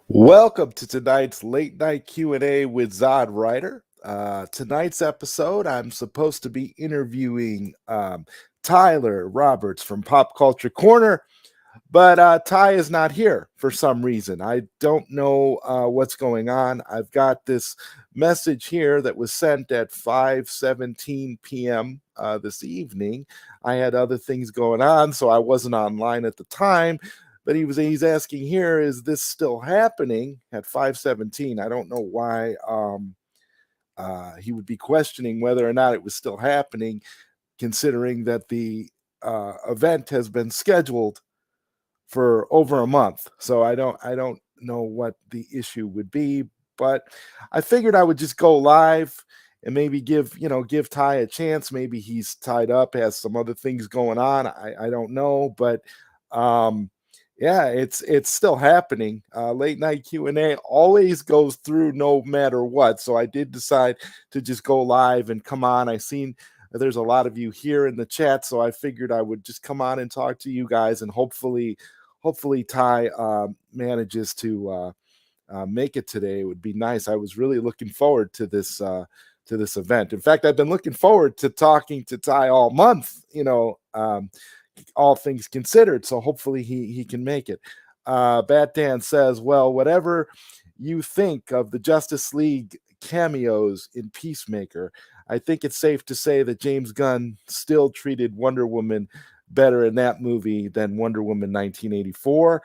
Welcome to tonight's late night Q&A with ZodWriter. Tonight's episode, I'm supposed to be interviewing Tyler Roberts from Pop Culture Corner, but Ty is not here for some reason. I don't know what's going on. I've got this message here that was sent at 5:17 p.m. This evening. I had other things going on, so I wasn't online at the time. But he's asking here, is this still happening at 5:17? I don't know why he would be questioning whether or not it was still happening, considering that the event has been scheduled for over a month. So I don't know what the issue would be, but I figured I would just go live and maybe give Ty a chance. Maybe he's tied up, has some other things going on. I don't know, but yeah, it's still happening. Late night Q&A always goes through no matter what. So I did decide to just go live and come on. I seen there's a lot of you here in the chat, so I figured I would just come on and talk to you guys, and hopefully Ty manages to make it today. It would be nice. I was really looking forward to this event. In fact, I've been looking forward to talking to Ty all month. All things considered. So hopefully he can make it. Bat Dan says, well, whatever you think of the Justice League cameos in Peacemaker, I think it's safe to say that James Gunn still treated Wonder Woman better in that movie than Wonder Woman 1984.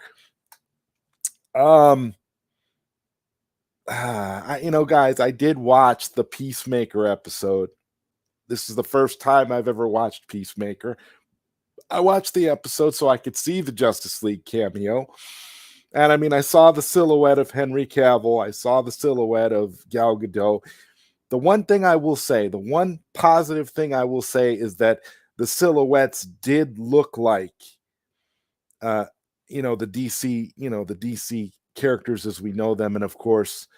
Guys, I did watch the Peacemaker episode. This is the first time I've ever watched Peacemaker. I watched the episode so I could see the Justice League cameo. And I mean, I saw the silhouette of Henry Cavill. I saw the silhouette of Gal Gadot. The one thing I will say, the one positive thing I will say is that the silhouettes did look like, the DC characters as we know them. And of course,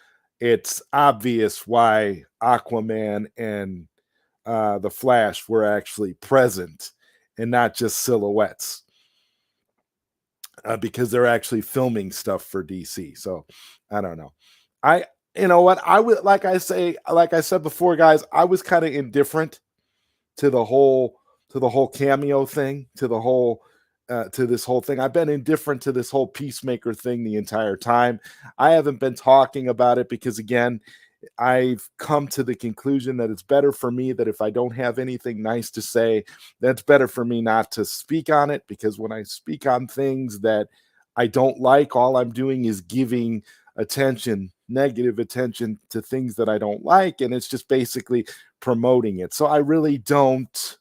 it's obvious why Aquaman and the Flash were actually present and not just silhouettes, because they're actually filming stuff for DC. So I don't know. You know what? I would, like I said before, guys, I was kind of indifferent to the whole cameo thing, to this whole thing. I've been indifferent to this whole Peacemaker thing the entire time. I haven't been talking about it because, again, I've come to the conclusion that it's better for me that if I don't have anything nice to say, that's better for me not to speak on it, because when I speak on things that I don't like, all I'm doing is giving negative attention to things that I don't like, and it's just basically promoting it. So I really don't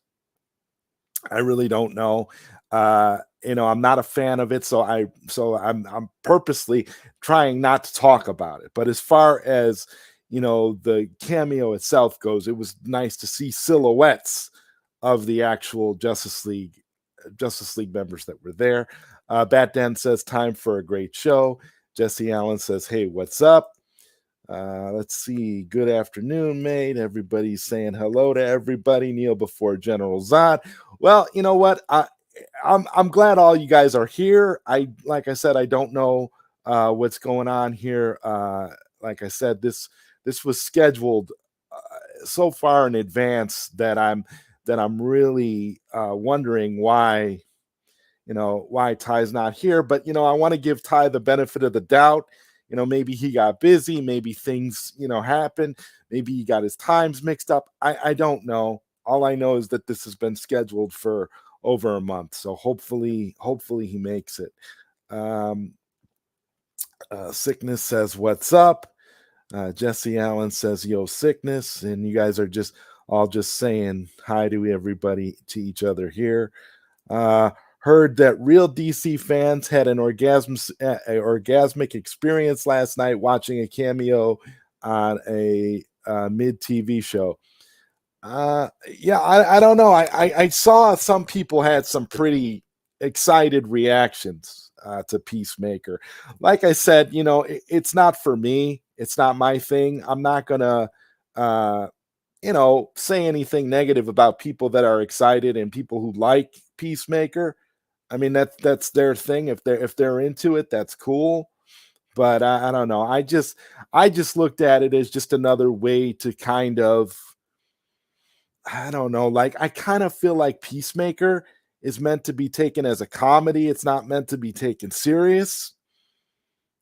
know. I'm not a fan of it, so I'm purposely trying not to talk about it. But as far as the cameo itself goes, it was nice to see silhouettes of the actual Justice League members that were there. Bat Dan says, time for a great show. Jesse Allen says, hey, what's up? Let's see. Good afternoon, mate. Everybody's saying hello to everybody. Kneel before General Zod. Well, you know what? I'm glad all you guys are here. Like I said, I don't know what's going on here. Like I said, this was scheduled so far in advance that I'm really wondering why Ty's not here. But I want to give Ty the benefit of the doubt. Maybe he got busy, maybe things happened, maybe he got his times mixed up. I don't know. All I know is that this has been scheduled for over a month, so hopefully he makes it. Sickness says, what's up? Jesse Allen says, yo, Sickness. And you guys are all just saying hi to everybody, to each other here. Heard that real DC fans had an orgasmic experience last night watching a cameo on a mid TV show. Yeah, I don't know. I saw some people had some pretty excited reactions to Peacemaker. Like I said, it's not for me. It's not my thing. I'm not gonna say anything negative about people that are excited and people who like Peacemaker. I mean, that's their thing. If they're into it, that's cool. But I don't know. I just looked at it as just another way to kind of, I don't know, like I kind of feel like Peacemaker is meant to be taken as a comedy. It's not meant to be taken serious.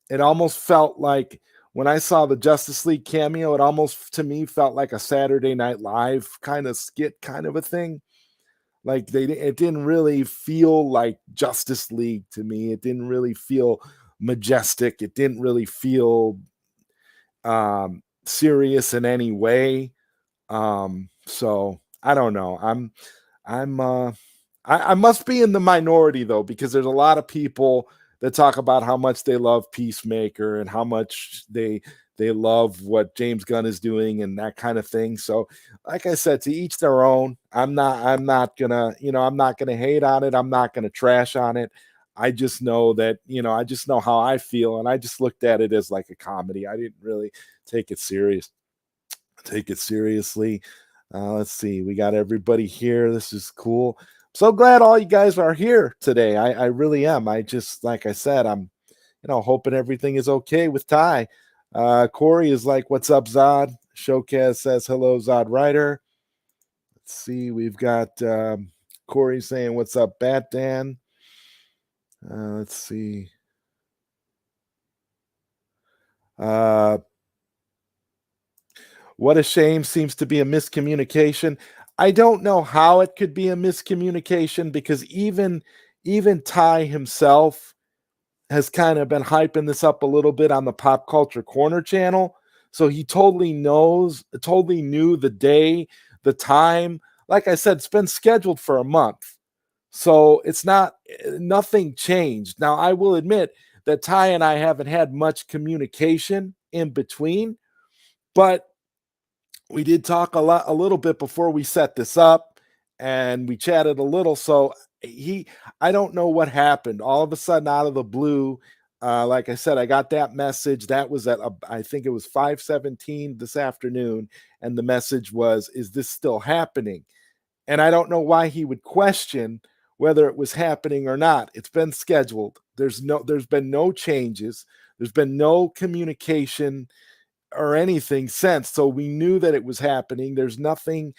It almost felt like when I saw the Justice League cameo, it almost to me felt like a Saturday Night Live kind of skit kind of a thing. Like it didn't really feel like Justice League to me. It didn't really feel majestic. It didn't really feel serious in any way. So I don't know. I'm I must be in the minority though, because there's a lot of people that talk about how much they love Peacemaker and how much they love what James Gunn is doing and that kind of thing. So, like I said, to each their own. I'm not gonna, I'm not gonna hate on it. I'm not gonna trash on it. I just know that, I just know how I feel, and I just looked at it as like a comedy. I didn't really take it serious take it seriously. Let's see. We got everybody here. This is cool. So glad all you guys are here today. I really am. I just, like I said, I'm, hoping everything is okay with Ty. Corey is like, "What's up, Zod?" Showcase says, "Hello, ZodWriter." Let's see. We've got Corey saying, "What's up, Bat Dan?" Let's see. Uh, What a shame seems to be a miscommunication. I don't know how it could be a miscommunication because even Ty himself has kind of been hyping this up a little bit on the Pop Culture Corner channel. So he totally knew the day, the time. Like I said, it's been scheduled for a month. So it's not nothing changed. Now I will admit that Ty and I haven't had much communication in between, but we did talk a little bit before we set this up, and we chatted a little. So he I don't know what happened all of a sudden out of the blue. Like I said, I got that message. That was at I think it was 5:17 this afternoon, and the message was, "Is this still happening?" And I don't know why he would question whether it was happening or not. It's been scheduled. There's been no changes. There's been no communication or anything since. So we knew that it was happening. There's nothing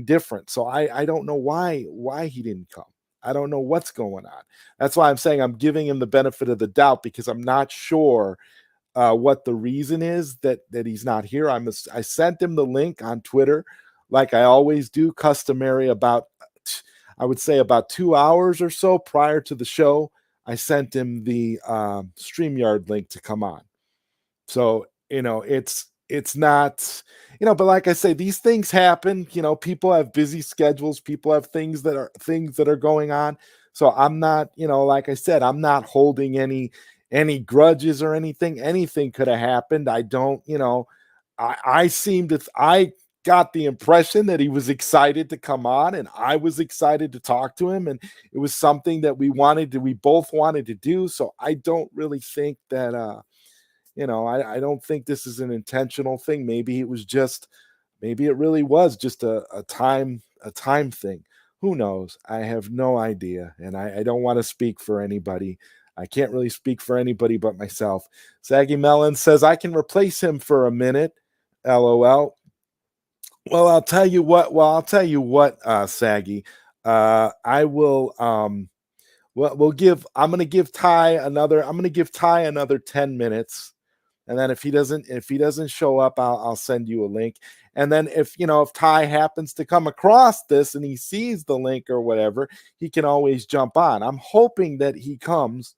different. So I don't know why he didn't come. I don't know what's going on. That's why I'm saying I'm giving him the benefit of the doubt, because I'm not sure what the reason is that he's not here. I sent him the link on Twitter, like I always do, customary about, I would say, about 2 hours or so prior to the show. I sent him the StreamYard link to come on. So, it's not, but like I say, these things happen. People have busy schedules, people have things that are going on. So I'm not, like I said, I'm not holding any grudges or anything. Anything could have happened. I don't, I got the impression that he was excited to come on, and I was excited to talk to him, and it was something that we both wanted to do. So I don't really think that I don't think this is an intentional thing. Maybe it really was just a time thing. Who knows? I have no idea. And I don't want to speak for anybody. I can't really speak for anybody but myself. Saggy Melonz says, "I can replace him for a minute." LOL. Well, I'll tell you what, Saggy. I will well, I'm gonna give Ty another 10 minutes, and then if he doesn't show up, I'll send you a link. And then if Ty happens to come across this and he sees the link or whatever, he can always jump on. I'm hoping that he comes,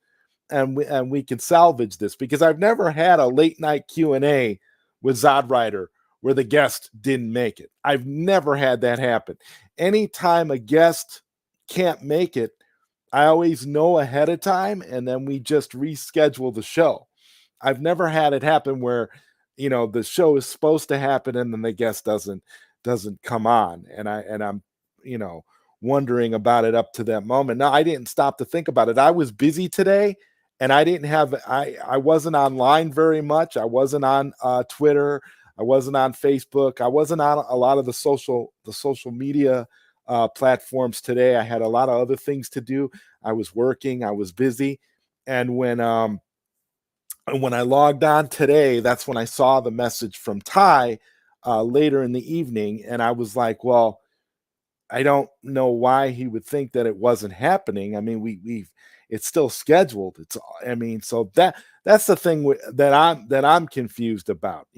and we can salvage this, because I've never had a late night Q&A with ZodWriter where the guest didn't make it. I've never had that happen. Anytime a guest can't make it, I always know ahead of time, and then we just reschedule the show. I've never had it happen where, the show is supposed to happen and then the guest doesn't come on, and I'm you know wondering about it up to that moment. No, I didn't stop to think about it. I was busy today, and I wasn't online very much. I wasn't on Twitter. I wasn't on Facebook. I wasn't on a lot of the social media platforms today. I had a lot of other things to do. I was working. I was busy, and when And when I logged on today, that's when I saw the message from Ty later in the evening, and I was like, well, I don't know why he would think that it wasn't happening. I mean, we've it's still scheduled. It's I mean, so that's the thing that I'm confused about,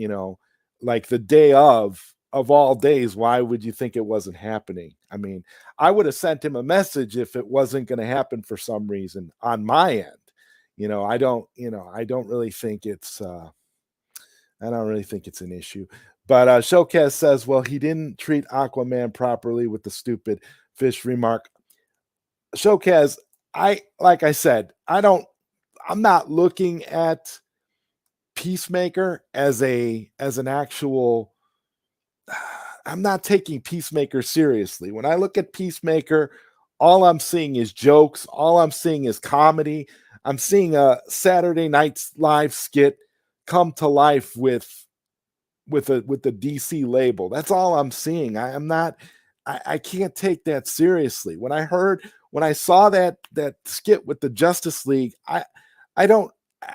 like the day of all days, why would you think it wasn't happening? I mean, I would have sent him a message if it wasn't going to happen for some reason on my end. I don't really think it's an issue. But Showcase says, well, he didn't treat Aquaman properly with the stupid fish remark. Showcase, like I said, I'm not looking at Peacemaker as an actual I'm not taking Peacemaker seriously. When I look at Peacemaker, all I'm seeing is jokes, all I'm seeing is comedy. I'm seeing a Saturday night's live skit come to life with the DC label. That's all I'm seeing. I'm not I can't take that seriously. When I saw that skit with the Justice League, I don't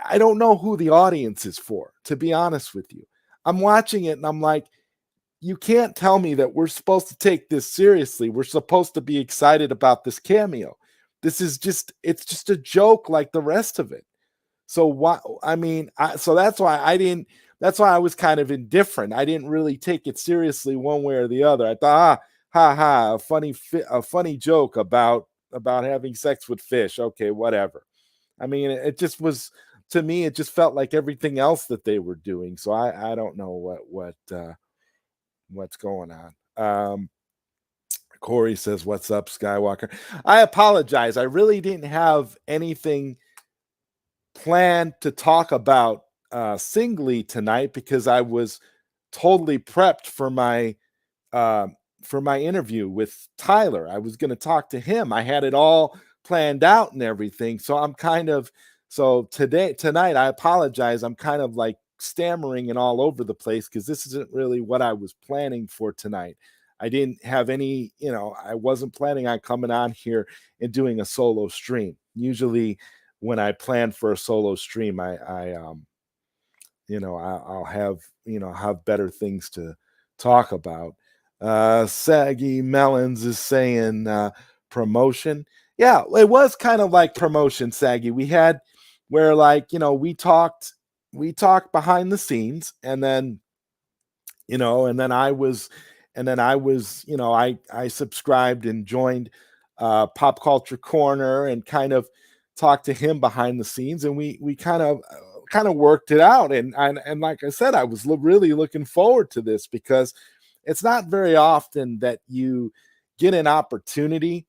I don't know who the audience is for, to be honest with you. I'm watching it and I'm like, you can't tell me that we're supposed to take this seriously. We're supposed to be excited about this cameo. It's just a joke like the rest of it. So why? I mean, so that's why I was kind of indifferent. I didn't really take it seriously one way or the other. I thought, ha ha, a funny joke about having sex with fish. Okay, whatever. I mean, it just was to me. It just felt like everything else that they were doing. So I don't know what's going on. Corey says, "What's up, Skywalker?" I apologize. I really didn't have anything planned to talk about singly tonight because I was totally prepped uh, for my interview with Tyler. I was going to talk to him. I had it all planned out and everything. So I'm kind of tonight. I apologize. I'm kind of like stammering and all over the place because this isn't really what I was planning for tonight. I didn't have I wasn't planning on coming on here and doing a solo stream. Usually, when I plan for a solo stream, I'll have better things to talk about. Saggy Melonz is saying promotion. Yeah, it was kind of like promotion, Saggy. We had where we talked behind the scenes, and then you know, and then I was, and then I was, I subscribed and joined Pop Culture Corner and kind of talked to him behind the scenes, and we kind of worked it out, and like I said, I was really looking forward to this because it's not very often that you get an opportunity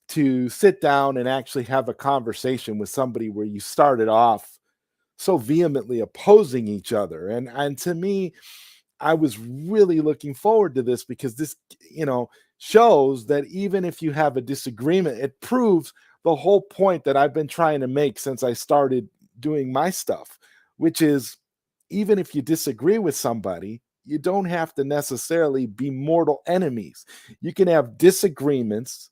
to sit down and actually have a conversation with somebody where you started off so vehemently opposing each other, and to me, I was really looking forward to this because this, shows that even if you have a disagreement, it proves the whole point that I've been trying to make since I started doing my stuff, which is even if you disagree with somebody, you don't have to necessarily be mortal enemies. You can have disagreements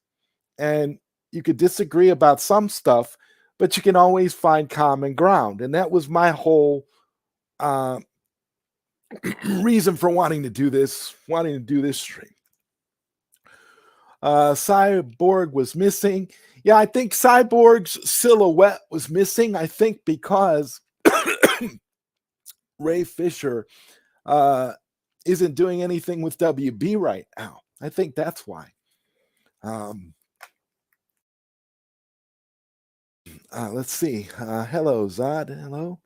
and you could disagree about some stuff, but you can always find common ground. And that was my whole uh, reason for wanting to do this stream. Cyborg was missing. Yeah, I think Cyborg's silhouette was missing. I think because Ray Fisher uh, isn't doing anything with WB right now. I think that's why. Um, let's see. Hello, Zod. Hello.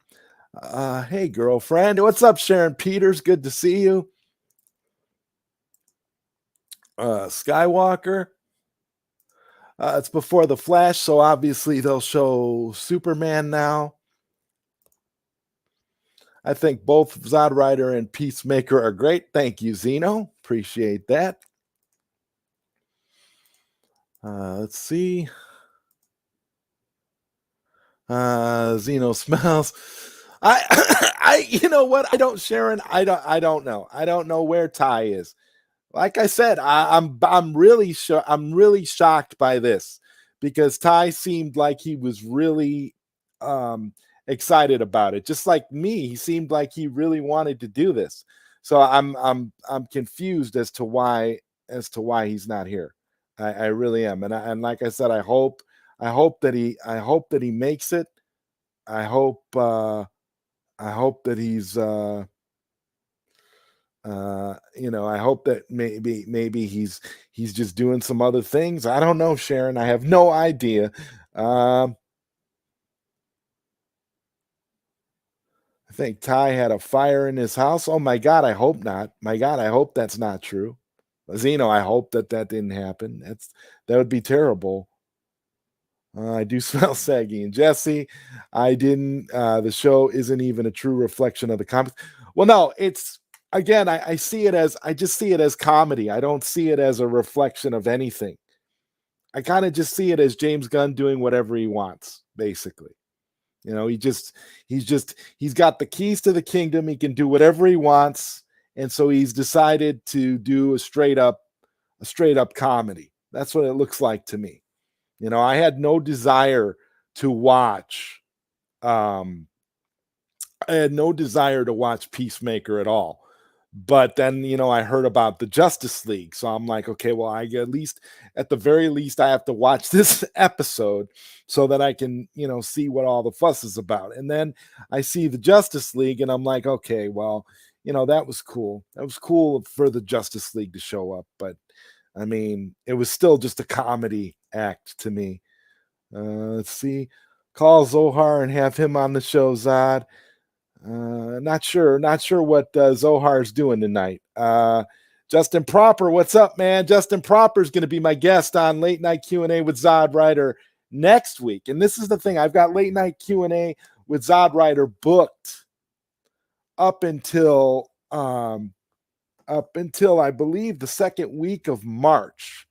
Hey, girlfriend. What's up, Sharon Peters? Good to see you. Skywalker. It's before the Flash, so obviously they'll show Superman now. I think both ZodWriter and Peacemaker are great. Thank you, Zeno. Appreciate that. Let's see. Zeno smells. I, you know what? I don't, Sharon. I don't know. I don't know where Ty is. Like I said, I'm really sure. I'm really shocked by this because Ty seemed like he was really um, excited about it. Just like me, he seemed like he really wanted to do this. So I'm confused as to why he's not here. I really am. And like I said, I hope that he makes it. I hope I hope that I hope that maybe he's just doing some other things. I don't know, Sharon. I have no idea. Um, I think Ty had a fire in his house. Oh my God, I hope not. My God, I hope that's not true. Zeno, I hope that that didn't happen. That would be terrible. I do smell Saggy and Jesse. I didn't. The show isn't even a true reflection of the comics. Well, no, it's again. I see it as I just see it as comedy. I don't see it as a reflection of anything. I kind of just see it as James Gunn doing whatever he wants, basically. He's got the keys to the kingdom. He can do whatever he wants, and so he's decided to do a straight up comedy. That's what it looks like to me. I had no desire to watch. Um, I had no desire to watch Peacemaker at all. But then, I heard about the Justice League. So I'm like, okay, well, at the very least, I have to watch this episode so that I can, see what all the fuss is about. And then I see the Justice League and I'm like, okay, well, that was cool. That was cool for the Justice League to show up. But I mean, it was still just a comedy act to me. Let's see. Call Zohar and have him on the show, Zod. Not sure what Zohar's doing tonight. Justin Proper, what's up, man? Justin Proper is going to be my guest on Late Night Q&A with ZodWriter next week. And this is the thing. I've got Late Night Q&A with ZodWriter booked up until I believe the second week of March.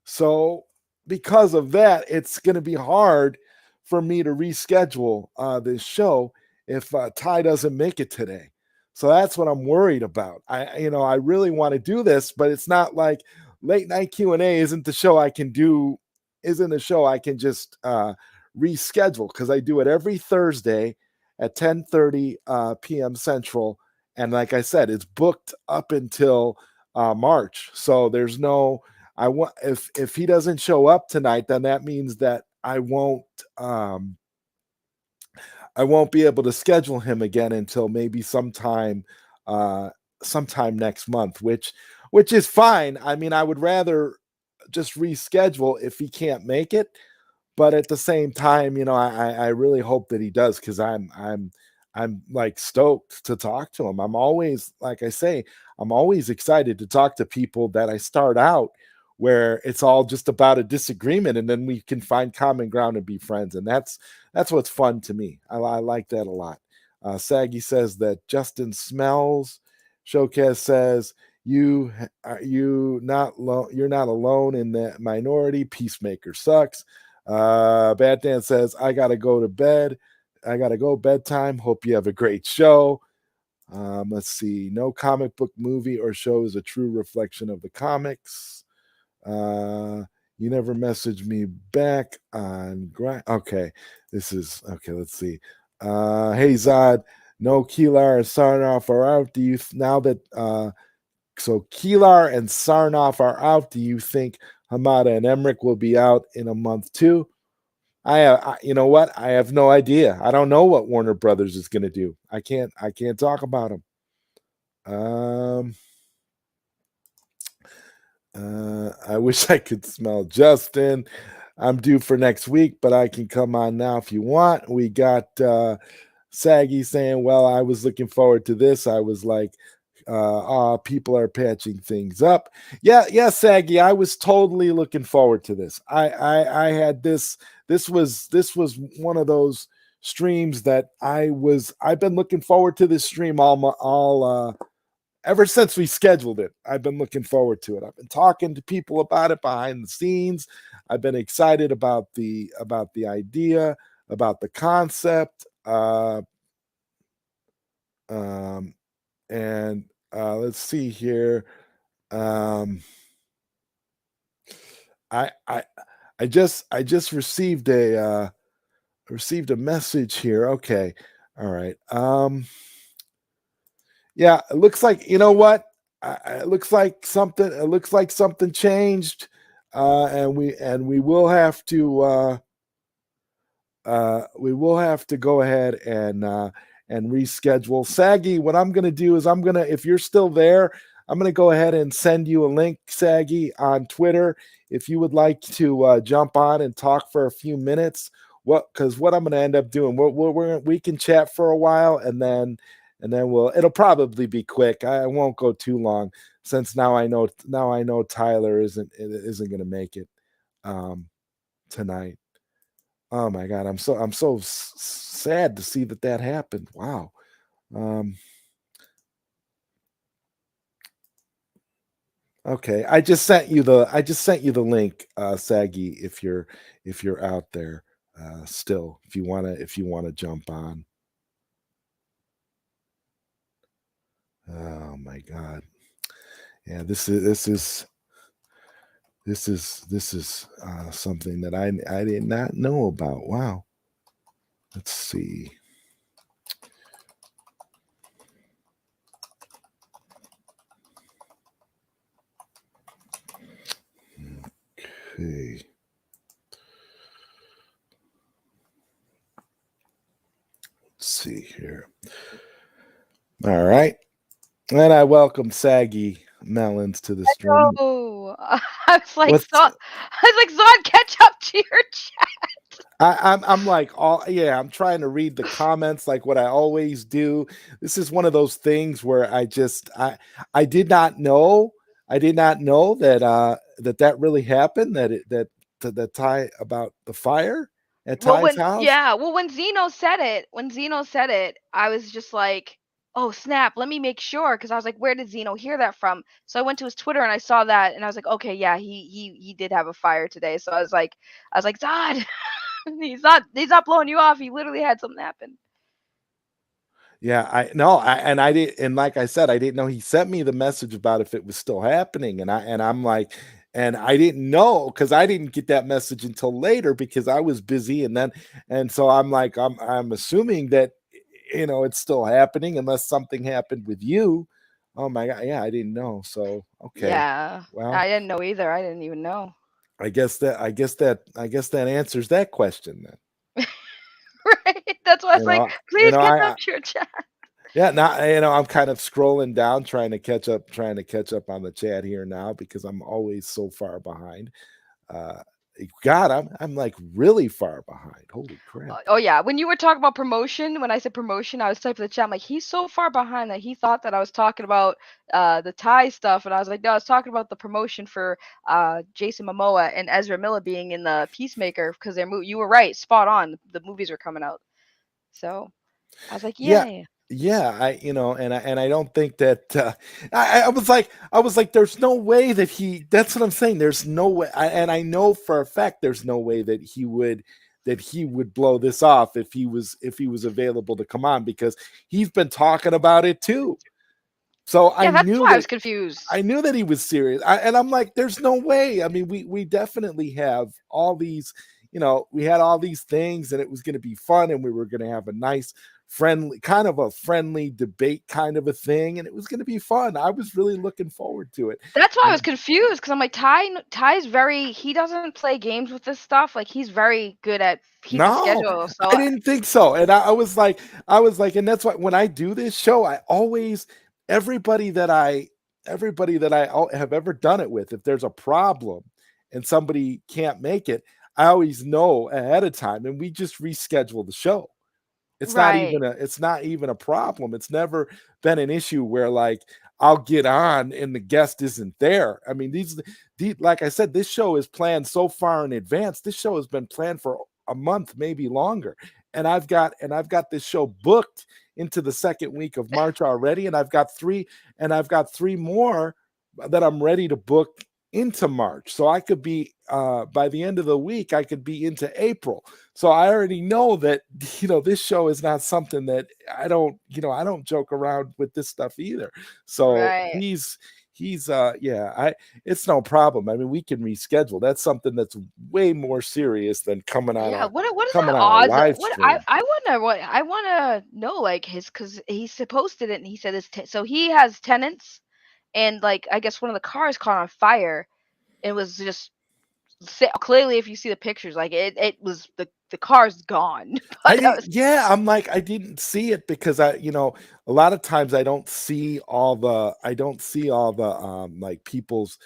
So because of that, it's going to be hard for me to reschedule this show if Ty doesn't make it today. So that's what I'm worried about. I really want to do this, but it's not like Late Night Q&A isn't the show I can do, isn't a show I can just reschedule, because I do it every Thursday at 10:30 p.m. Central. And like I said, it's booked up until March. So there's no, I want, if he doesn't show up tonight, then that means that I won't be able to schedule him again until maybe sometime next month, which is fine. I mean, I would rather just reschedule if he can't make it, but at the same time, I really hope that he does, because I'm like stoked to talk to him. I'm always, like I say, I'm always excited to talk to people that I start out where it's all just about a disagreement, and then we can find common ground and be friends. And that's what's fun to me. I like that a lot. Saggy says that Justin smells. Showcase says you're not alone in that minority. Peacemaker sucks. Bad Dan says, I gotta go to bed. I gotta go bedtime. Hope you have a great show. Let's see. No comic book movie or show is a true reflection of the comics. You never messaged me back on grind. Okay, this is okay. Let's see. Hey Zod, no Keelar and Sarnoff are out. Do you now that so Keelar and Sarnoff are out? Do you think Hamada and Emmerich will be out in a month too? You know what? I have no idea. I don't know what Warner Brothers is going to do. I can't talk about them. I wish I could smell Justin. I'm due for next week, but I can come on now if you want. We got Saggy saying, well, I was looking forward to this. I was like, people are patching things up. Yeah, Saggy. I was totally looking forward to this. I had this. This was one of those streams that I've been looking forward to this stream all ever since we scheduled it. I've been looking forward to it. I've been talking to people about it behind the scenes. I've been excited about the idea, about the concept. And let's see here. I just received a received a message here. Okay. All right. Yeah, it looks like, you know what? It looks like something changed. And we will have to go ahead and reschedule. Saggy, what I'm going to do is if you're still there, I'm going to go ahead and send you a link, Saggy, on Twitter. If you would like to jump on and talk for a few minutes, because what I'm going to end up doing, we can chat for a while, and then it'll probably be quick. I won't go too long, since now I know Tyler isn't going to make it tonight. Oh my God, I'm so sad to see that happened. Wow. Um, okay, I just sent you the link, Saggy. If you're out there, still, if you wanna jump on. Oh my God, yeah, this is something that I did not know about. Wow. Let's see. Okay. Let's see here. All right. And I welcome Saggy Melonz to the stream. Oh, I was like, What's Zod, catch up to your chat. I'm like, I'm trying to read the comments like what I always do. This is one of those things where I did not know. I did not know that really happened, that Ty about the fire at Well, Ty's house. when Zeno said it, I was just like, oh snap, let me make sure, because I was like, where did Zeno hear that from? So I went to his Twitter and I saw that, and I was like, okay, yeah, he did have a fire today. So I was like, Zod, he's not blowing you off. He literally had something happen. Yeah, I no, I did, and like I said, I didn't know he sent me the message about if it was still happening, I'm like, and I didn't know, because I didn't get that message until later because I was busy, and so I'm like, I'm assuming that it's still happening unless something happened with you. Oh my God, yeah, I didn't know. So okay, Yeah, well, I didn't know either. I didn't even know. I guess that answers that question then. Right? That's why I was You like, know, you please know, get I up to your chat. Yeah, now I'm kind of scrolling down, trying to catch up on the chat here now, because I'm always so far behind. Uh, God, I'm like really far behind. Holy crap! Oh yeah, when you were talking about promotion, when I said promotion, I was typing in the chat. I'm like, he's so far behind that he thought that I was talking about the Thai stuff, and I was like, no, I was talking about the promotion for Jason Momoa and Ezra Miller being in the Peacemaker, because you were right, spot on. The movies were coming out, so I was like, Yeah, yay. yeah. And I don't think that I was like, there's no way that he. That's what I'm saying. There's no way, and I know for a fact there's no way that he would blow this off if he was available to come on, because he's been talking about it too. So Yeah, that's why I was confused. I knew that he was serious. And I'm like, there's no way. I mean, we definitely have all these, we had all these things, and it was going to be fun, and we were going to have a nice, friendly debate kind of a thing, and it was going to be fun. I was really looking forward to it. That's why I was confused, because I'm like, Ty's very, he doesn't play games with this stuff. Like, he's very good at keeping No, schedule. I So didn't think so. And I was like, and that's why when I do this show, I always, everybody that I, have ever done it with, if there's a problem and somebody can't make it, I always know ahead of time, and we just reschedule the show. right, It's not even a problem. It's never been an issue where, like, I'll get on and the guest isn't there. I mean, like I said, this show is planned so far in advance. This show has been planned for a month, maybe longer. And I've got this show booked into the second week of March already, and I've got three more that I'm ready to book into March. So I could be, by the end of the week, I could be into April. So I already know that, this show is not something that I don't joke around with this stuff either. So right. he's yeah, I it's no problem. I mean, we can reschedule. That's something that's way more serious than Yeah, what is coming the on a odds that live what stream. I wanna know like his because he posted it and he said so he has tenants and like I guess one of the cars caught on fire and was just clearly if you see the pictures like it was the car's gone. I But that didn't, was yeah, I'm like, I didn't see it because a lot of times I don't see all the like people's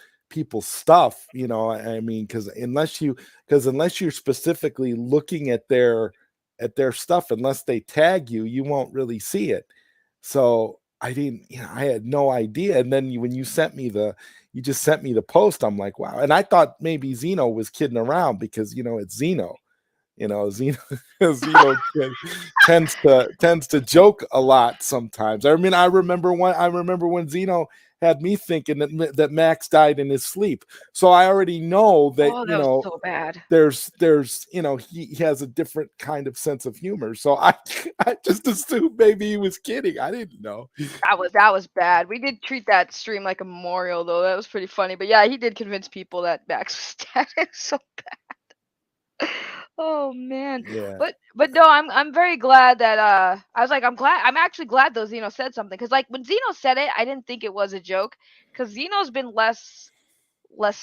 stuff, I mean, because unless you're specifically looking at their stuff, unless they tag you, you won't really see it. So I didn't, I had no idea. And then when you just sent me the post, I'm like, wow. And I thought maybe Zeno was kidding around because it's Zeno. Zeno tends to joke a lot sometimes. I mean, I remember when Zeno had me thinking that Max died in his sleep. So I already know that, oh that was so bad. there's he has a different kind of sense of humor. So I I just assumed maybe he was kidding. I didn't know. That was bad. We did treat that stream like a memorial though. That was pretty funny. But yeah, he did convince people that Max was dead. It's so oh man. Yeah. But no, I'm very glad that I was like I'm actually glad though Zeno said something cuz like when Zeno said it, I didn't think it was a joke cuz Zeno's been less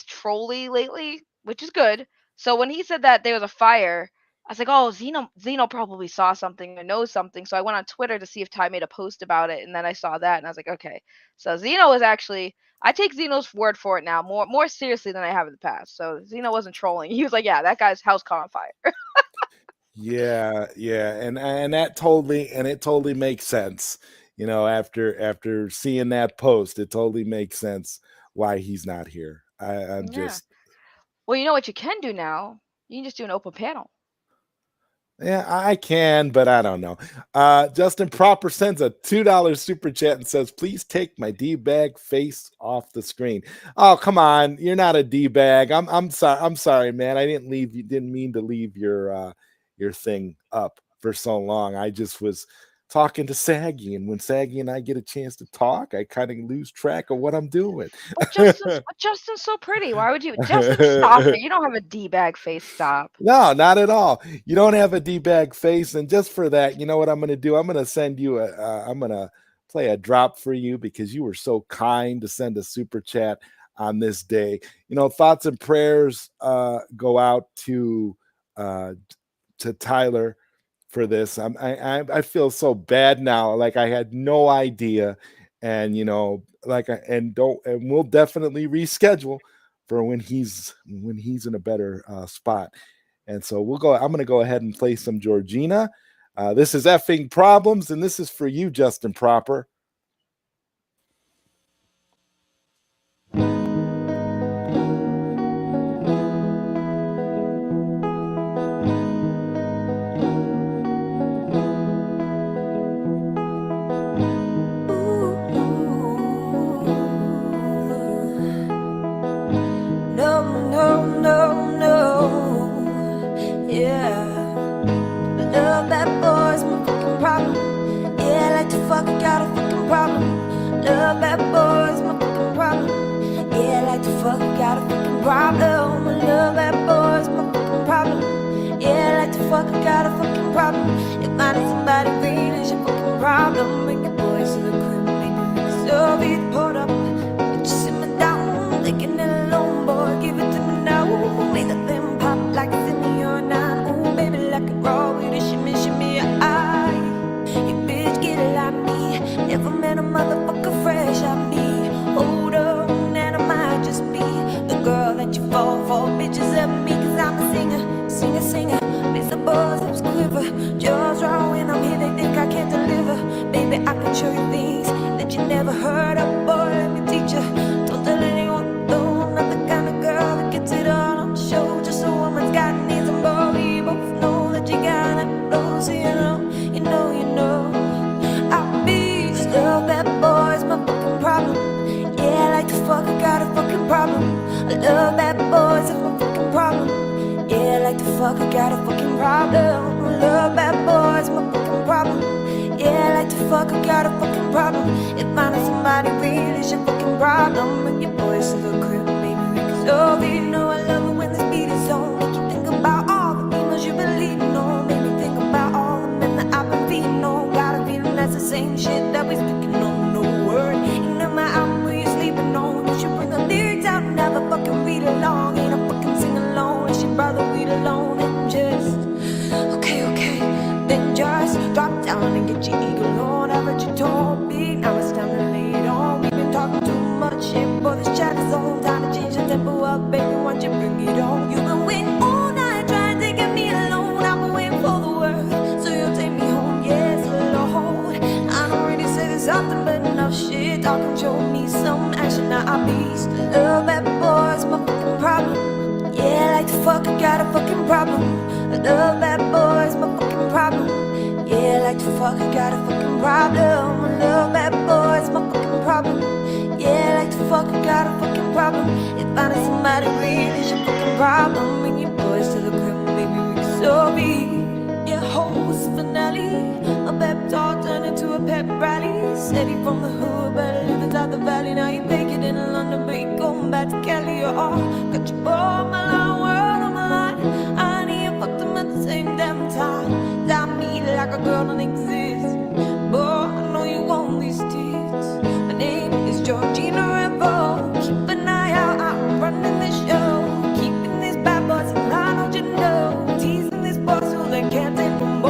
trolly lately, which is good. So when he said that there was a fire, I was like, "Oh, Zeno probably saw something or knows something." So I went on Twitter to see if Ty made a post about it and then I saw that and I was like, "Okay." So Zeno was actually I take Zeno's word for it now more seriously than I have in the past. So Zeno wasn't trolling. He was like, "Yeah, that guy's house caught on fire." Yeah, yeah, and it totally makes sense. After seeing that post, it totally makes sense why he's not here. I'm Yeah. just Well, you know what you can do now? You can just do an open panel. Yeah, I can, but I don't know. Justin Proper sends a $2 super chat and says, "Please take my D bag face off the screen." Oh, come on, you're not a D bag. I'm sorry. I'm sorry, man. I didn't leave. You didn't mean to leave your thing up for so long. I just was talking to Saggy, and when Saggy and I get a chance to talk, I kind of lose track of what I'm doing. But Justin's so pretty. Why would you Justin, stop it. You don't have a D-bag face, stop. No, not at all. You don't have a D-bag face, and just for that, you know what I'm going to do? I'm going to send you I'm going to play a drop for you because you were so kind to send a super chat on this day. Thoughts and prayers go out uh, to Tyler for this. I feel so bad now. Like I had no idea, and and we'll definitely reschedule for when he's in a better spot. And so I'm going to go ahead and play some Georgina. This is effing problems, and this is for you, Justin Proper. Got a fucking problem. Love bad boys, my fucking problem. Yeah, like the fuck, got a fucking problem. Love bad boys, my fucking problem. Yeah, like the fuck, got a fucking problem. If finding somebody real is your fucking problem. Bring the boys to the crib, make it so beat, hold up. But you sit me down, taking it alone, boy, give it to me now. Make that thing pop like it's in me or not. Ooh, baby, like it raw with a shimmy, shimmy, your eye. You bitch, get it like me. Never met a motherfucker fresh I be. Hold on, and I might just be the girl that you fall for. Bitches at me, cause I'm a singer. Makes the boys lips quiver. Jaws raw when I'm here, they think I can't deliver. Baby, I can show you things that you never heard of. Boy, let me teach you. Don't tell anyone, though, I'm not the kind of girl that gets it all on the show. Just a woman's got needs, and boy, we both know that you got it. Oh, so you know. Love bad boys, my fucking problem. Yeah, I like to fuck, I got a fucking problem. I love bad boys, it's my fucking problem. Yeah, I like to fuck, I got a fucking problem. I love bad boys, my fucking problem. Yeah, I like to fuck, I got a fucking problem. If finding somebody real is is your fucking problem? Bring your boys to the crib, maybe we can solve it. You know I love it when this beat is on. Make you think about all the females you've been leading on. Make me think about all the men that I've been feeding on. Got a feeling that's the same shit that we sticking on. No word, ain't no my album where you sleeping on. You should bring the lyrics out and have a fucking read along. Ain't a fucking sing along. She rather read alone and just okay, then just drop down and get your eagle on. I read your topic, now it's time to lay it on. We've been talking too much shit, boy, this chat is on. Time to change the tempo up, baby, why don't you bring it on? You've been waiting all night, trying to get me alone. I've been waiting for the word, so you'll take me home, yes, Lord. I don't really say this often, but enough shit talking, show me some action, now I beast. Love bad boys, my fucking problem. Yeah, like the fuck, I got a fucking problem. I love bad boys, my fucking problem. Yeah, like the fuck, I got a fucking problem. I love bad boys, my fucking problem. Yeah, like the fuck, I got a fucking problem. If finding somebody real is your fucking problem, bring your boys to the crib, maybe we can solve it. Yeah, host finale, a pep talk turned into a pep rally. Said he from the hood, but live inside the valley. Now you make it in London, but you going back to Cali. Oh, got your boy on my line, word on my line. I need you fucked them at the same damn time. Lie me like a girl don't exist. Boy, I know you want these tits. My name is Georgina Revo. Keep an eye out, I'm running this show. Keeping these bad boys in line, don't you know? Teasing these boys so they can't take no more.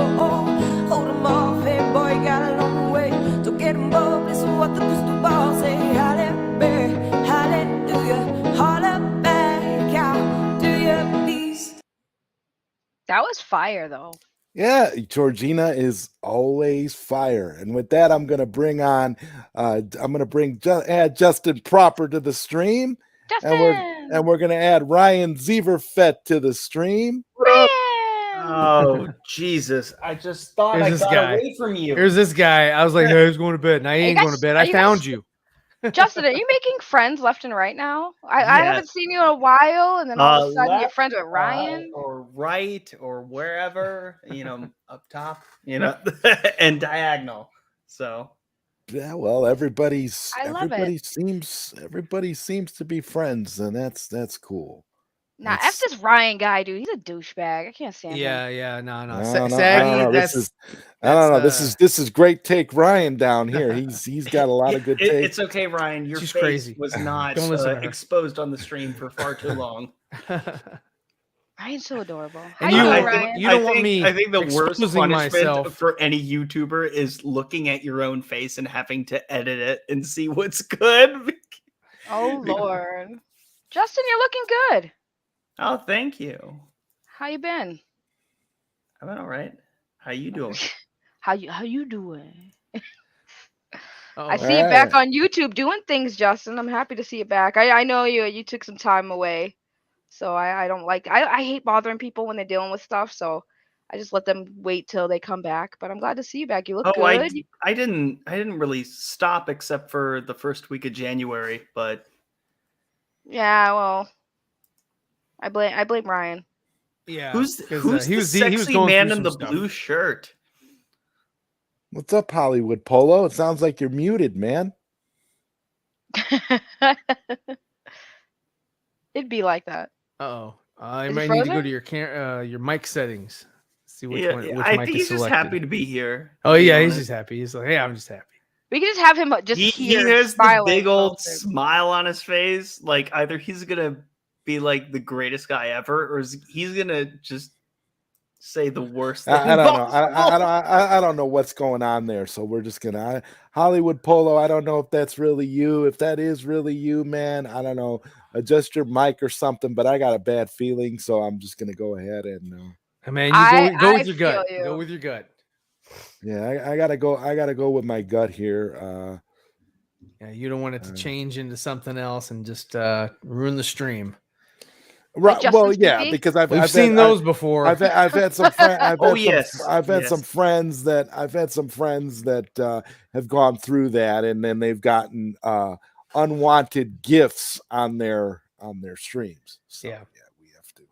Hold them off, hey boy, you got a long way. So get them both, listen what the crystal ball say. Hallelujah, hallelujah, holla back out to your beast. That was fire, though. Yeah, Georgina is always fire. And with that, I'm going to bring on, add Justin Proper to the stream. Justin! And we're going to add Ryan Zeeverfett to the stream. Ryan! Oh, Jesus. I just thought Here's I this got guy. away from you. Here's this guy. I was like, hey, he's going to bed. Now he Hey, ain't guys, going to bed. are I you found guys- you. Justin, are you making friends left and right now? I Yes. haven't seen you in a while, and then all of a sudden you're Left, friends with Ryan. or right, or wherever, up top, and diagonal. So Yeah, well, everybody seems to be friends, and that's cool. Nah, F That's- this Ryan guy, dude. He's a douchebag. I can't stand him. Yeah, no. I don't know. Saggy, This is great take Ryan down here. He's got a lot of good takes. it's okay, Ryan. Your She's face crazy. was not Don't listen to her. exposed on the stream for far too long. Ryan's so adorable. How And you you doing, don't- Ryan? you don't want me I think the worst exposing punishment myself. for any YouTuber is looking at your own face and having to edit it and see what's good. Oh Lord, Justin, you're looking good. Oh, thank you. How you been? I've been all right. How you doing? How you doing? Oh, I see you back Alright. on YouTube doing things, Justin. I'm happy to see you back. I know you took some time away, so I don't like I hate bothering people when they're dealing with stuff. So I just let them wait till they come back. But I'm glad to see you back. You look Oh, good. I didn't really stop except for the first week of January, but Yeah, well, I blame Ryan. yeah. who's 'cause, the he was sexy going man through in the some stuff. blue shirt? What's up, Hollywood Polo? It sounds like you're muted, man. It'd be like that. Uh-oh. I Is it might need to go frozen? to your mic settings. See which Yeah, one. Which I mic think is he's just selected. happy to be here. Oh to be yeah, he's honest. just happy. He's like, hey, I'm just happy. We could just have him just He here. has the smiling big the whole old time. smile on his face. Like either he's gonna be like the greatest guy ever, or he's gonna just say the worst thing. I don't know. possible. I don't know what's going on there. So we're just gonna Hollywood Polo. I don't know if that's really you. If that is really you, man, I don't know. Adjust your mic or something. But I got a bad feeling, so I'm just gonna go ahead and. Hey, man, I go with your feel gut. you. Go with your gut. Yeah, I gotta go. I gotta go with my gut here. Yeah, you don't want it to change into something else and just ruin the stream. Right. Justin Well, yeah, Speaky? because I've We've seen had, those before. I've had some friends. Oh, yes, I've had yes. some friends that have gone through that, and then they've gotten unwanted gifts on their streams. So, Yeah. we have to.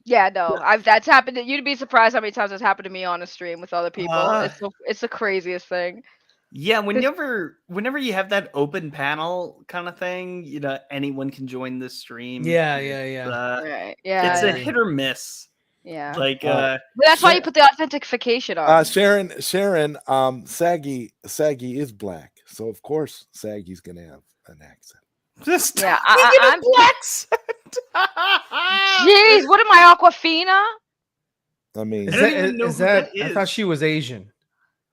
Yeah, no, that's happened. You'd be surprised how many times it's happened to me on a stream with other people. It's the craziest thing. Yeah, whenever you have that open panel kind of thing, anyone can join this stream. Yeah. Right. It's Yeah. a hit or miss. Yeah. Like But that's why you put the authentication on. Sharon, Saggy is black, so of course Saggy's gonna have an accent. just Yeah, I'm accent. Jeez, what am I, Aquafina? I mean, I don't even know Is who that? that I thought is. she was Asian.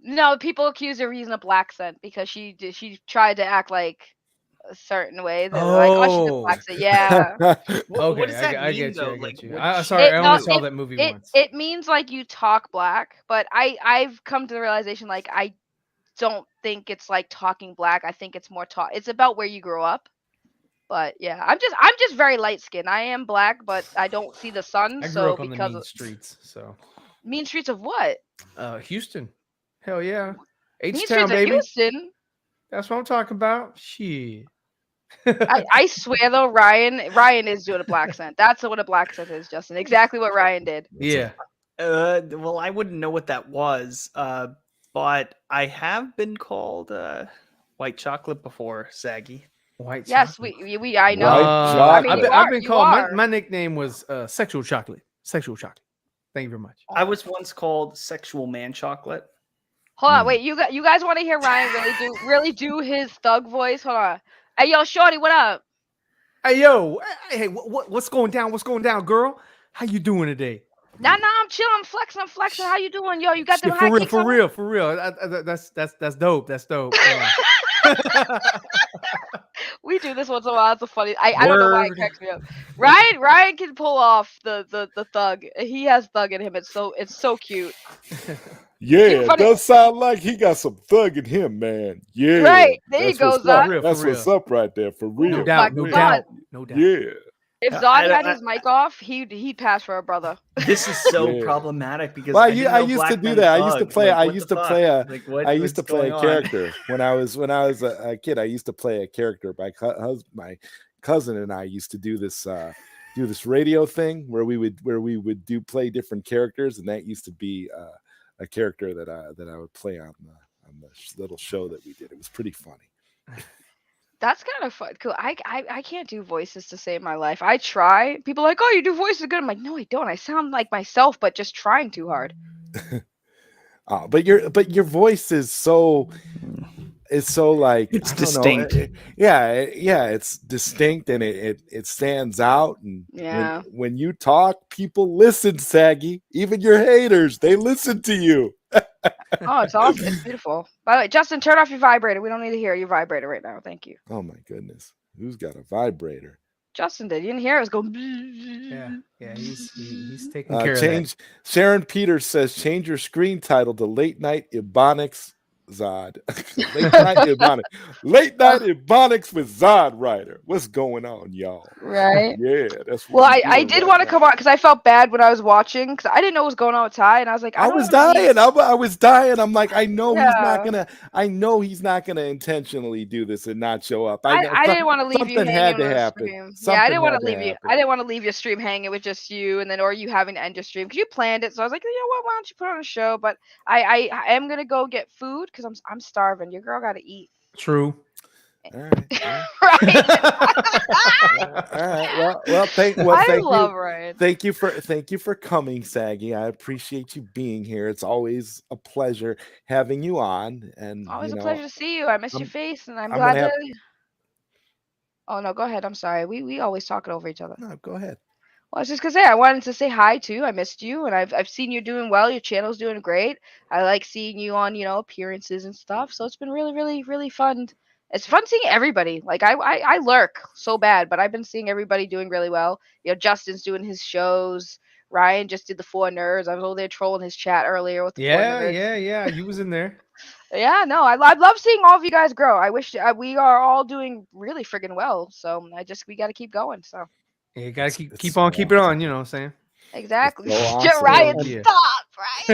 No, people accuse her of using a black scent because she tried to act like a certain way. They're like, oh, she's a Oh. black scent. Yeah. What Okay, does that I mean, get you. though? I Like, get you. what Sorry, I only no, saw that movie once. It means like you talk black, but I've come to the realization like I don't think it's like talking black. I think it's more it's about where you grew up. But yeah, I'm just very light skinned. I am black, but I don't see the sun. I grew So up on the because mean of streets, so mean streets of what? Houston. Hell yeah. Mean H-Town, streets of baby. Houston. That's what I'm talking about. Shit. I swear though, Ryan is doing a black scent. That's what a black scent is, Justin. Exactly what Ryan did. Yeah. Well, I wouldn't know what that was. But I have been called white chocolate before, Saggy. White Yes, chocolate. we I know. White I mean, chocolate. I've been you called. are. My nickname was sexual chocolate. Sexual chocolate. Thank you very much. I was once called sexual man chocolate. Hold on, wait. You guys want to hear Ryan really do his thug voice? Hold on. Hey, yo, shorty, what up? Hey yo, hey, what's going down? What's going down, girl? How you doing today? Nah, I'm chilling. I'm flexing. How you doing, yo? You got them Shit, high kicks for on? real. That's dope. That's dope. We do this once in a while. It's a funny. I don't know why it cracks me up. Ryan can pull off the thug. He has thug in him. It's so cute. yeah, it funny- does sound like he got some thug in him, man. Yeah, Right, there you that's go, what's up. Zod. That's For what's up right there, for real. No doubt. my No God. doubt. Yeah. If Zod had his mic off, he'd pass for a brother. This is so Yeah. problematic because Well, I didn't know used to black do men that. I used to thug. play. Like, I what used the to fuck? play a. Like, what, I used to what's play a going on? character when I was a kid. I used to play a character. My cousin and I used to do this radio thing where we would play different characters, and that used to be a character that I would play on the little show that we did. It was pretty funny. That's kind of fun. Cool. I can't do voices to save my life. I try. People are like, oh, you do voices good. I'm like, no, I don't. I sound like myself, but just trying too hard. But your voice is so like It's I don't distinct. know. Yeah, it's distinct and it stands out. And Yeah. when you talk, people listen, Saggy. Even your haters, they listen to you. Oh, it's awesome. It's beautiful. By the way, Justin, turn off your vibrator. We don't need to hear your vibrator right now. Thank you. Oh my goodness, who's got a vibrator? Justin did. You didn't hear it? It was going. Yeah. He's taking care of that. Sharon Peters says change your screen title to Late Night Ebonics Zod. Late Night Ebonics with ZodWriter. What's going on, y'all? Right. Yeah, that's Well, what we're I doing did right want to now. come on because I felt bad when I was watching because I didn't know what was going on with Ty, and I was like, I was dying. I was dying. I'm like, I know Yeah. he's not gonna intentionally do this and not show up. I didn't want to leave you something hanging had to on the happen. stream. Yeah, I Something didn't want had to to leave you. happen. I didn't want to leave your stream hanging with just you, and then or you having to end your stream because you planned it. So I was like, you know what? Why don't you put on a show? But I am gonna go get food because I'm starving. Your girl got to eat. True. All right. Right. All right. Well, thank I love you. Ryan. Thank you for coming, Saggy. I appreciate you being here. It's always a pleasure having you on. And Always you a know, pleasure to see you. I miss your I'm- face, and I'm I'm glad gonna to. Oh no, go ahead. I'm sorry. We always talking over each other. no, go ahead. Well, I was just gonna say I wanted to say hi too. I missed you, and I've seen you doing well. Your channel's doing great. I like seeing you on appearances and stuff. So it's been really fun. It's fun seeing everybody. Like I lurk so bad, but I've been seeing everybody doing really well. Justin's doing his shows. Ryan just did the 4 nerds. I was over there trolling his chat earlier with the 4 nerds. Yeah. You was in there. Yeah, no, I love seeing all of you guys grow. I wish we are all doing really friggin' well. So we got to keep going. So Yeah, you gotta It's keep so on keeping awesome. on. You know what I'm saying? exactly. so awesome. Ryan, Yeah. stop,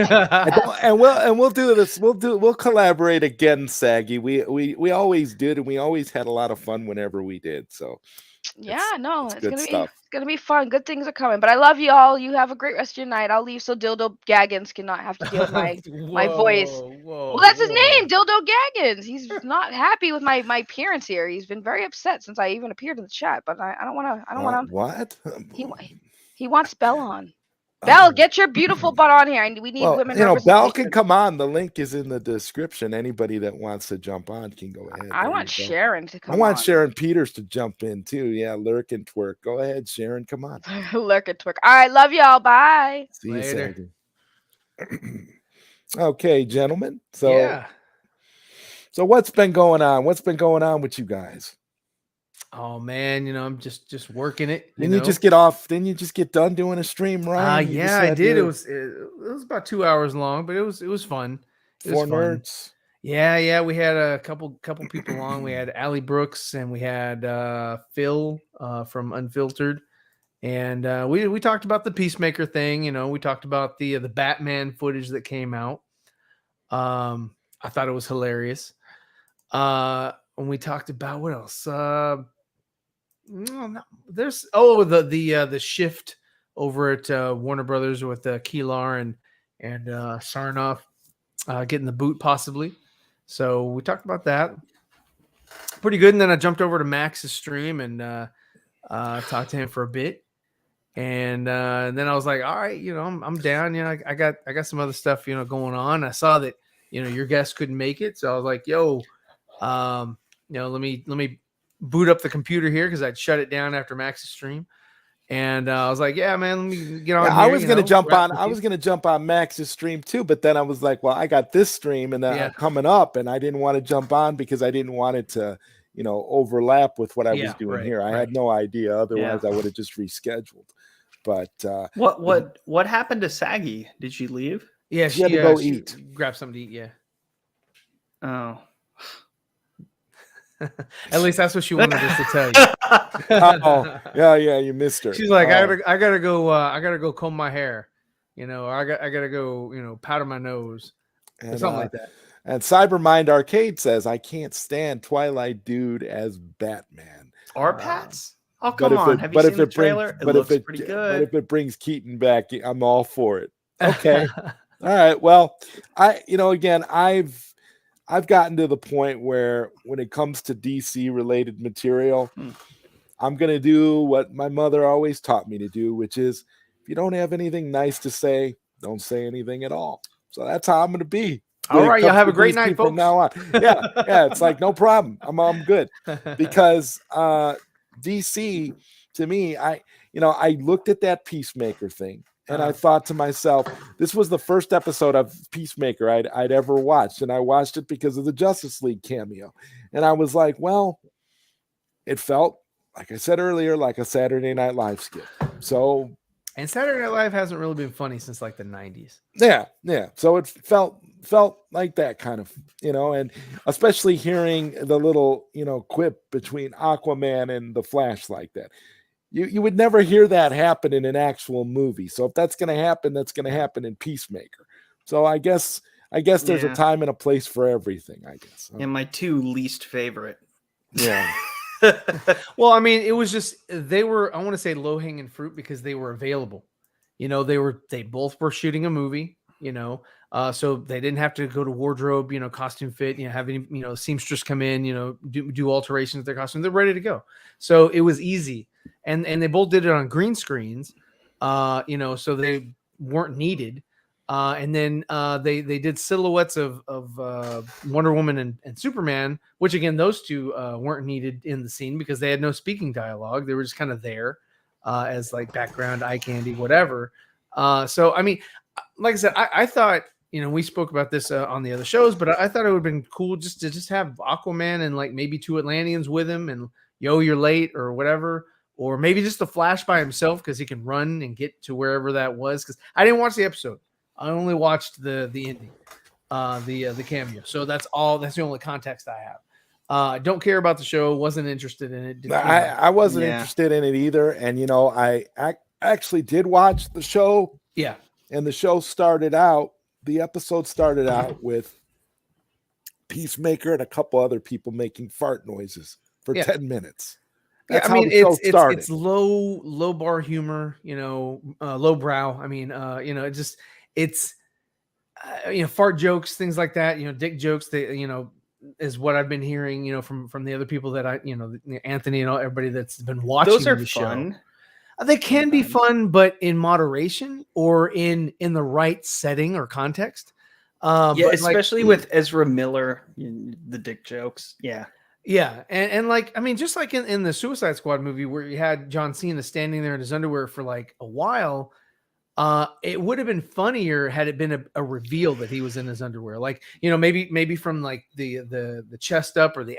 Ryan. And we'll do this. We'll collaborate again, Saggy. We always did, and we always had a lot of fun whenever we did. So Yeah, no, it's it's good gonna stuff. it's gonna be fun. Good things are coming. But I love you all. You have a great rest of your night. I'll leave so Dildo Gaggins cannot have to deal with my voice. Whoa, Well, that's his whoa. name, Dildo Gaggins. He's not happy with my appearance here. He's been very upset since I even appeared in the chat. But I don't want to. I don't want to. What? He wants Belle on. Belle, get your beautiful butt on here. We need Well, women Belle representation. can come on. The link is in the description. Anybody that wants to jump on can go ahead. I There want you go. Sharon to come I want on. Sharon Peters to jump in too. Yeah, lurk and twerk. Go ahead, Sharon. Come on. Lurk and twerk. All right, love y'all. Bye. See you, Later. Saggy. Okay, gentlemen. Yeah. So what's been going on? What's been going on with you guys? Oh man, I'm just working it. Didn't you just get off? Didn't you just get done doing a stream, Ryan? You just Yeah, I had did. It your was about 2 hours long, but it was fun. It was Four fun. nerds. Yeah, we had a couple people on. We had Allie Brooks and we had Phil from Unfiltered, and we talked about the Peacemaker thing. We talked about the Batman footage that came out. I thought it was hilarious. And we talked about what else? There's the shift over at Warner Brothers with Kilar and Sarnoff getting the boot possibly. So we talked about that. Pretty good. And then I jumped over to Max's stream and talked to him for a bit. And then I was like, all right, I'm down. I got some other stuff, going on. I saw that, your guest couldn't make it. So I was like, yo, let me boot up the computer here because I'd shut it down after Max's stream. And I was like, yeah, man, let me get on. Yeah, here, I was gonna jump on. with I you. was gonna jump on Max's stream too, but then I was like, well, I got this stream and then coming up, and I didn't want to jump on because I didn't want it to, overlap with what I was doing here. I had no idea. Otherwise, I would have just rescheduled. But what happened to Saggy? Did she leave? Yeah, she had to go eat. Grab something to eat. Yeah. Oh. At least that's what she wanted us to tell you. Oh, yeah, you missed her. She's like, I gotta go comb my hair, or I gotta go, powder my nose, or something like that. And Cybermind Arcade says, I can't stand Twilight Dude as Batman. Or Pats? Oh, come on. Have you seen the trailer? It looks pretty good. But if it brings Keaton back, I'm all for it. Okay. All right. Well, again, I've gotten to the point where when it comes to DC related material, I'm going to do what my mother always taught me to do, which is if you don't have anything nice to say, don't say anything at all. So that's how I'm going to be. All right. Y'all have a great night, folks. From now on. Yeah. It's like, no problem. I'm good because, DC to me, I looked at that Peacemaker thing and I thought to myself, this was the first episode of Peacemaker I'd ever watched. And I watched it because of the Justice League cameo. And I was like, well, it felt, like I said earlier, like a Saturday Night Live skit. And Saturday Night Live hasn't really been funny since like the 90s. Yeah. So it felt like that kind of, and especially hearing the little, quip between Aquaman and the Flash like that. You would never hear that happen in an actual movie. So if that's going to happen, that's going to happen in Peacemaker. So I guess there's a time and a place for everything, I guess. And my two least favorite. Yeah. Well, I mean, it was just, they were, I want to say low hanging fruit because they were available. They both were shooting a movie, so they didn't have to go to wardrobe, costume fit, have any, seamstress come in, do alterations to their costume. They're ready to go. So it was easy. And they both did it on green screens, so they weren't needed. And then they did silhouettes of Wonder Woman and Superman, which again, those two weren't needed in the scene because they had no speaking dialogue. They were just kind of there as like background eye candy, whatever. So, I mean, like I said, I thought, we spoke about this on the other shows, but I thought it would have been cool just to have Aquaman and like maybe two Atlanteans with him and you're late or whatever. Or maybe just the Flash by himself because he can run and get to wherever that was. Because I didn't watch the episode. I only watched the ending, the cameo. So that's the only context I have. I don't care about the show. Wasn't interested in it. I wasn't interested in it either. And, I actually did watch the show. Yeah. And the episode started out with Peacemaker and a couple other people making fart noises for 10 minutes. That's I mean, how the show started. it's low bar humor, low brow. I mean, it's fart jokes, things like that. Dick jokes. Is what I've been hearing. From the other people that Anthony and everybody that's been watching Those are the fun. show. They can be sometimes. fun, but in moderation or in the right setting or context. Yeah, But especially with Ezra Miller, the dick jokes. Yeah. Yeah, and I mean, just like in the Suicide Squad movie where you had John Cena standing there in his underwear for like a while, it would have been funnier had it been a reveal that he was in his underwear. Like, maybe from like the chest up or the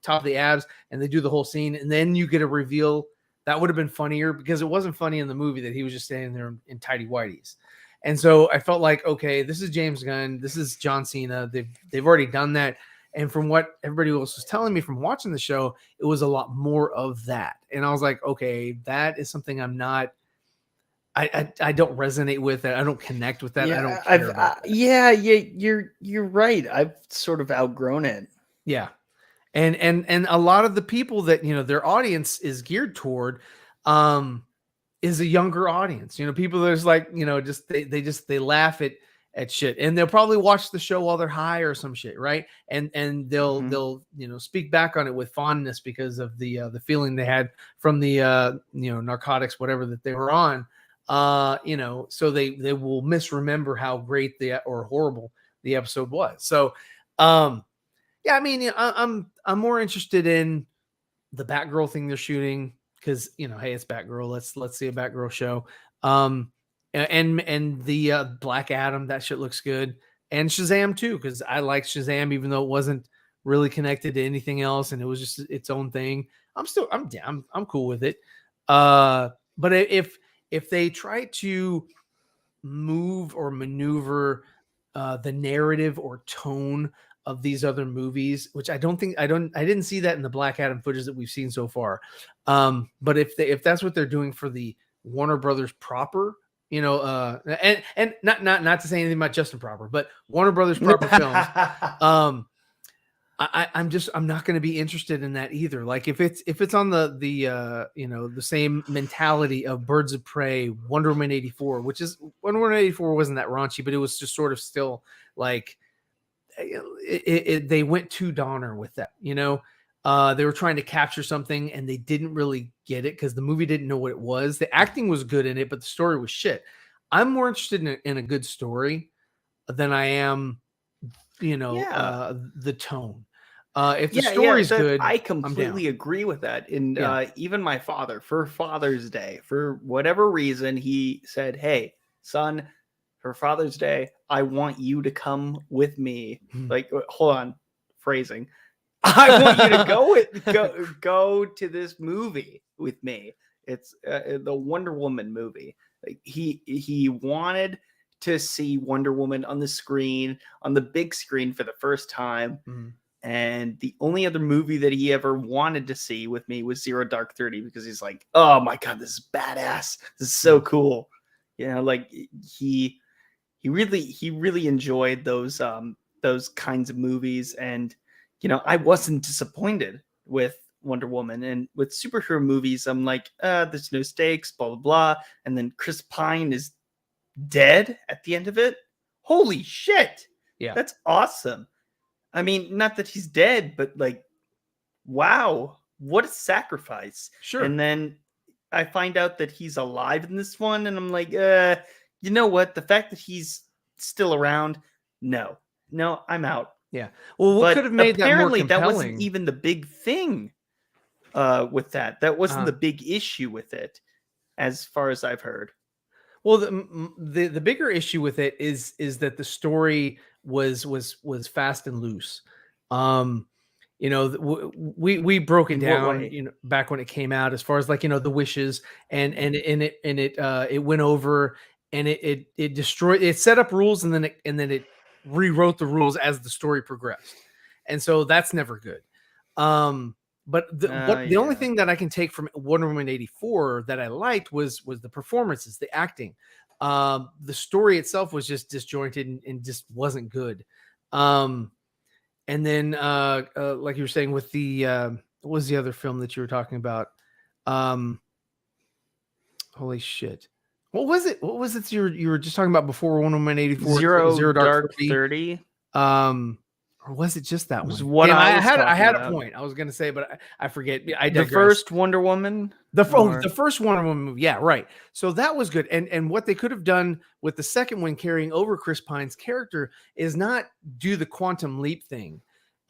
top of the abs, and they do the whole scene, and then you get a reveal. That would have been funnier because it wasn't funny in the movie that he was just standing there in tighty whities. And so I felt like, okay, this is James Gunn, this is John Cena. They've already done that. And from what everybody else was telling me from watching the show, it was a lot more of that. And I was like, okay, that is something I don't resonate with. I don't connect with that. Yeah, I don't care about that. Yeah, you're right. I've sort of outgrown it. Yeah. And a lot of the people that, their audience is geared toward, is a younger audience. People that's like, just they laugh at shit, and they'll probably watch the show while they're high or some shit, right? And they'll speak back on it with fondness because of the feeling they had from the narcotics, whatever that they were on. So they will misremember how great or horrible the episode was. So yeah, I mean, I'm more interested in the Batgirl thing they're shooting because hey, it's Batgirl. Let's see a Batgirl show. And the Black Adam, that shit looks good, and Shazam too, because I like Shazam even though it wasn't really connected to anything else and it was just its own thing. I'm cool with it. But if they try to move or maneuver the narrative or tone of these other movies, which I didn't see that in the Black Adam footage that we've seen so far. But if that's what they're doing for the Warner Brothers proper, and not to say anything about Justin Proper, but Warner Brothers proper films, I'm not going to be interested in that either. Like if it's on the same mentality of Birds of Prey, Wonder Woman 84, which is Wonder Woman 84 wasn't that raunchy, but it was just sort of still like they went too Donner with that, they were trying to capture something and they didn't really get it because the movie didn't know what it was. The acting was good in it, but the story was shit. I'm more interested in a good story than I am, the tone. If the story's good, I completely agree with that. And even my father, for Father's Day, for whatever reason, he said, "Hey, son, for Father's Day, I want you to come with me." Like, hold on, phrasing. I want you to go to this movie with me. It's the Wonder Woman movie. Like he wanted to see Wonder Woman on the big screen for the first time. And the only other movie that he ever wanted to see with me was Zero Dark 30 because he's like, "Oh my God, this is badass. This is so cool." Like he really enjoyed those kinds of movies. And I wasn't disappointed with Wonder Woman. And with superhero movies, I'm like, there's no stakes, blah, blah, blah. And then Chris Pine is dead at the end of it. Holy shit. Yeah. That's awesome. I mean, not that he's dead, but like, wow, what a sacrifice. Sure. And then I find out that he's alive in this one. And I'm like, you know what? The fact that he's still around, no, I'm out. Yeah. Well, what could have made that more compelling? That wasn't even the big thing with that. That wasn't the big issue with it, as far as I've heard. Well, the bigger issue with it is that the story was fast and loose. We broke it down, back when it came out, as far as like, the wishes and it went over and it destroyed, it set up rules and then it rewrote the rules as the story progressed. And so that's never good. But the only thing that I can take from Wonder Woman 84 that I liked was the performances, the acting. The story itself was just disjointed and just wasn't good. And then, like you were saying with the what was the other film that you were talking about? Holy shit. What was it? What was it you were just talking about before Wonder Woman 84? Zero Dark 30? 30. Or was it just that Was one? what Damn, I was I had talking a about. point I was gonna say, but I forget. I The digress. first Wonder Woman. The first Wonder Woman movie. Yeah, right. So that was good. And what they could have done with the second one carrying over Chris Pine's character is not do the quantum leap thing.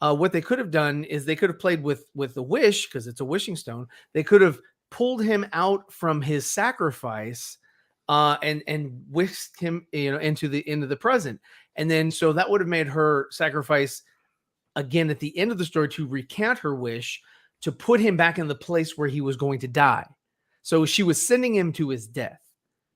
What they could have done is they could have played with the wish, because it's a wishing stone. They could have pulled him out from his sacrifice and whisked him, into the present. And then so that would have made her sacrifice again at the end of the story to recant her wish, to put him back in the place where he was going to die. So she was sending him to his death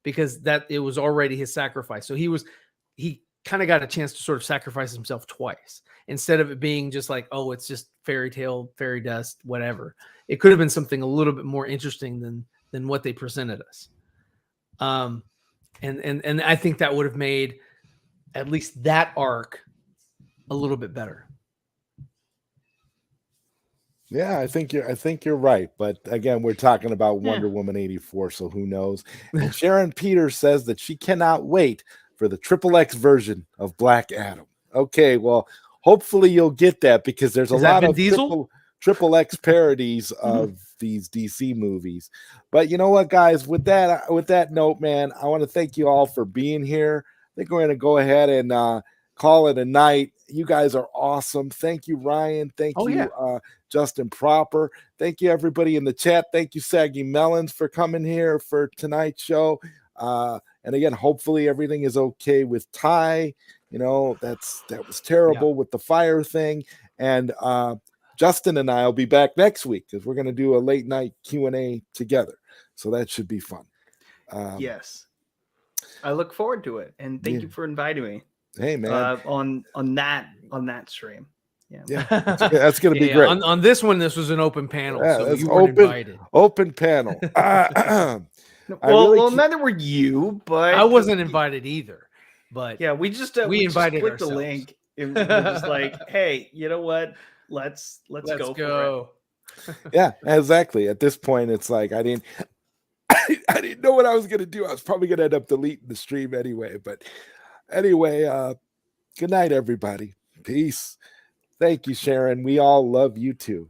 because that it was already his sacrifice. So he kind of got a chance to sort of sacrifice himself twice, instead of it being just like, oh, it's just fairy tale, fairy dust, whatever. It could have been something a little bit more interesting than what they presented us. And I think that would have made at least that arc a little bit better. Yeah, I think you're right. But again, we're talking about Wonder Woman 84, so who knows? And Sharon Peters says that she cannot wait for the XXX version of Black Adam. Okay, well, hopefully you'll get that, because there's a lot of XXX parodies of these DC movies. But you know what, guys? With that note, man, I want to thank you all for being here. I think we're going to go ahead and call it a night. You guys are awesome. Thank you, Ryan. Thank you, Justin Proper. Thank you, everybody in the chat. Thank you, Saggy Melonz, for coming here for tonight's show. And again, hopefully everything is okay with Ty. That was terrible with the fire thing. And Justin and I will be back next week, because we're going to do a late night Q&A together. So that should be fun. Yes. I look forward to it. And thank you for inviting me. Hey, man. On that stream. Yeah, that's going to be great. On this one, this was an open panel, so you weren't invited. Open panel. Well, neither were you, but I wasn't invited either. But yeah, we invited the link. And we're just like, hey, you know what? Let's go. For it. Yeah, exactly. At this point, it's like I didn't know what I was going to do. I was probably going to end up deleting the stream anyway. But anyway, good night, everybody. Peace. Thank you, Sharon. We all love you too.